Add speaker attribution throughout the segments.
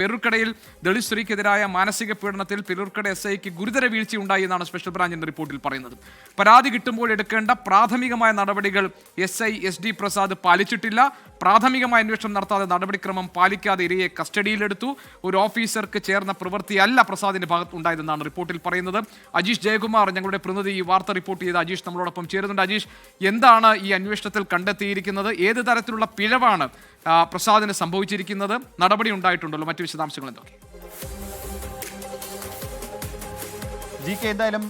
Speaker 1: പെരൂർക്കടയിൽ ദളിത് സ്ത്രീക്കെതിരായ മാനസിക പീഡനത്തിൽ പെരൂർക്കട SIക്ക് ഗുരുതര വീഴ്ചയുണ്ടായി എന്നാണ് സ്പെഷ്യൽ ബ്രാഞ്ചിന്റെ റിപ്പോർട്ടിൽ പറയുന്നത്. പരാതി കിട്ടുമ്പോൾ എടുക്കേണ്ട പ്രാഥമികമായ നടപടികൾ SI SD പ്രസാദ് പാലിച്ചിട്ടില്ല. പ്രാഥമികമായ അന്വേഷണം നടത്താതെ നടപടിക്രമം പാലിക്കാതെ ഇരയെ കസ്റ്റഡിയിലെടുത്തു. ഒരു ഓഫീസർക്ക് ചേർന്ന പ്രവൃത്തിയല്ല പ്രസാദിന്റെ ഭാഗത്ത് ഉണ്ടായതെന്നാണ് റിപ്പോർട്ടിൽ പറയുന്നത്. അജീഷ് ജയകുമാർ, ഞങ്ങളുടെ പ്രതിനിധി, ഈ വാർത്ത റിപ്പോർട്ട് ചെയ്ത അജീഷ് നമ്മളോടൊപ്പം ചേരുന്നുണ്ട്. അജീഷ്, എന്താണ് ഈ അന്വേഷണത്തിൽ കണ്ടെത്തിയിരിക്കുന്നത്? ഏത് തരത്തിലുള്ള പിഴവാണ് പ്രസാദിന് സംഭവിച്ചിരിക്കുന്നത്? നടപടി ഉണ്ടായിട്ടുണ്ടല്ലോ, മറ്റു വിശദാംശങ്ങൾ എന്തൊക്കെ?
Speaker 2: എന്തായാലും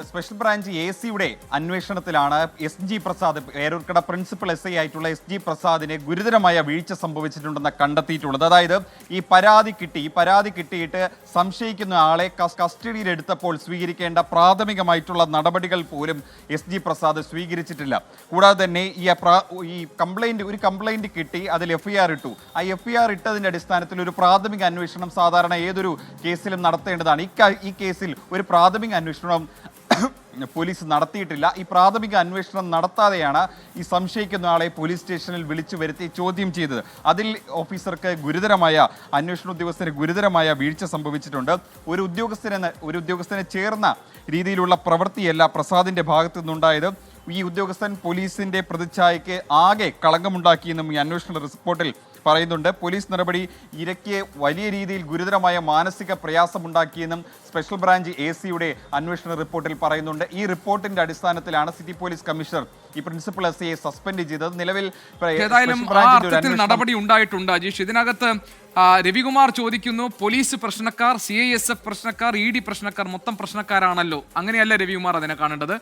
Speaker 2: സ്പെഷ്യൽ ബ്രാഞ്ച് AC അന്വേഷണത്തിലാണ് SG Prasad, Peroorkada principal SI ആയിട്ടുള്ള SG പ്രസാദിന് ഗുരുതരമായ വീഴ്ച സംഭവിച്ചിട്ടുണ്ടെന്ന് കണ്ടെത്തിയിട്ടുള്ളത്. അതായത് ഈ പരാതി കിട്ടിയിട്ട് സംശയിക്കുന്ന ആളെ കസ്റ്റഡിയിലെടുത്തപ്പോൾ സ്വീകരിക്കേണ്ട പ്രാഥമികമായിട്ടുള്ള നടപടികൾ പോലും SG പ്രസാദ് സ്വീകരിച്ചിട്ടില്ല. കൂടാതെ തന്നെ ഈ കംപ്ലൈന്റ് കിട്ടി, അതിൽ FIR ഇട്ടു. ആ FIR ഇട്ടതിന്റെ അടിസ്ഥാനത്തിൽ ഒരു പ്രാഥമിക അന്വേഷണം സാധാരണ ഏതൊരു കേസിലും നടത്തേണ്ടതാണ്. ഈ കേസിൽ ഒരു പ്രാഥമിക അന്വേഷണം പോലീസ് നടത്തിയിട്ടില്ല. ഈ പ്രാഥമിക അന്വേഷണം നടത്താതെയാണ് ഈ സംശയിക്കുന്ന ആളെ പോലീസ് സ്റ്റേഷനിൽ വിളിച്ചു വരുത്തി ചോദ്യം ചെയ്തത്. അതിൽ അന്വേഷണ ഉദ്യോഗസ്ഥന് ഗുരുതരമായ വീഴ്ച സംഭവിച്ചിട്ടുണ്ട്. ഒരു ഉദ്യോഗസ്ഥനെ ചേർന്ന രീതിയിലുള്ള പ്രവൃത്തിയല്ല പ്രസാദിന്റെ ഭാഗത്തു നിന്നുണ്ടായത്. ഈ ഉദ്യോഗസ്ഥൻ പോലീസിന്റെ പ്രതിച്ഛായയ്ക്ക് ആകെ കളങ്കമുണ്ടാക്കിയെന്നും ഈ അന്വേഷണ റിപ്പോർട്ടിൽ പറയുന്നുണ്ട്. പോലീസ് നടപടി ഇരയ്ക്ക് വലിയ രീതിയിൽ ഗുരുതരമായ മാനസിക പ്രയാസമുണ്ടാക്കിയെന്നും സ്പെഷ്യൽ ബ്രാഞ്ച് AC അന്വേഷണ റിപ്പോർട്ടിൽ പറയുന്നുണ്ട്. ഈ റിപ്പോർട്ടിന്റെ അടിസ്ഥാനത്തിലാണ് സിറ്റി പോലീസ് കമ്മീഷണർ ഈ പ്രിൻസിപ്പൽ SIയെ സസ്പെൻഡ് ചെയ്തത്. നിലവിൽ
Speaker 1: നടപടി ഉണ്ടായിട്ടുണ്ട്. അജീഷ്, ഇതിനകത്ത് രവികുമാർ ചോദിക്കുന്നു, പോലീസ് പ്രശ്നക്കാർ, CISF പ്രശ്നക്കാർ, ED പ്രശ്നക്കാർ, മൊത്തം പ്രശ്നക്കാരാണല്ലോ. അങ്ങനെയല്ല രവികുമാർ അതിനെ കാണേണ്ടത്.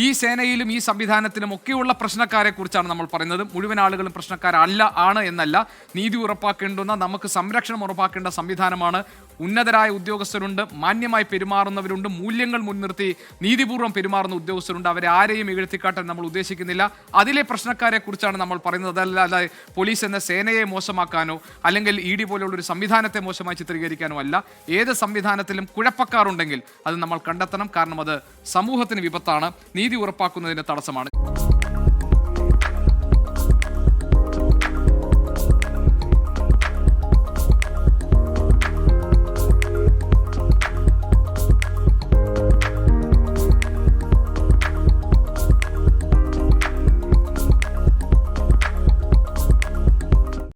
Speaker 1: ഈ സേനയിലും ഈ സംവിധാനത്തിലും ഒക്കെയുള്ള പ്രശ്നക്കാരെ കുറിച്ചാണ് നമ്മൾ പറയുന്നത്. മുഴുവൻ ആളുകളും ആണ് എന്നല്ല. നീതി ഉറപ്പാക്കേണ്ടുന്ന, നമുക്ക് സംരക്ഷണം ഉറപ്പാക്കേണ്ട സംവിധാനമാണ്. ഉന്നതരായ ഉദ്യോഗസ്ഥരുണ്ട്, മാന്യമായി പെരുമാറുന്നവരുണ്ട്, മൂല്യങ്ങൾ മുൻനിർത്തി നീതിപൂർവ്വം പെരുമാറുന്ന ഉദ്യോഗസ്ഥരുണ്ട്. അവരെ ആരെയും ഇകഴ്ത്തിക്കാട്ടാൻ നമ്മൾ ഉദ്ദേശിക്കുന്നില്ല. അതിലെ പ്രശ്നക്കാരെ കുറിച്ചാണ് നമ്മൾ പറയുന്നത്. അതല്ലാതെ പോലീസ് എന്ന സേനയെ മോശമാക്കാനോ അല്ലെങ്കിൽ ED പോലുള്ള ഒരു സംവിധാനത്തെ മോശമായി ചിത്രീകരിക്കാനോ അല്ല. ഏത് സംവിധാനത്തിലും കുഴപ്പക്കാരുണ്ടെങ്കിൽ അത് നമ്മൾ കണ്ടെത്തണം. കാരണം അത് സമൂഹത്തിന് വിപത്താണ്, നീതി ഉറപ്പാക്കുന്നതിന് തടസ്സമാണ്.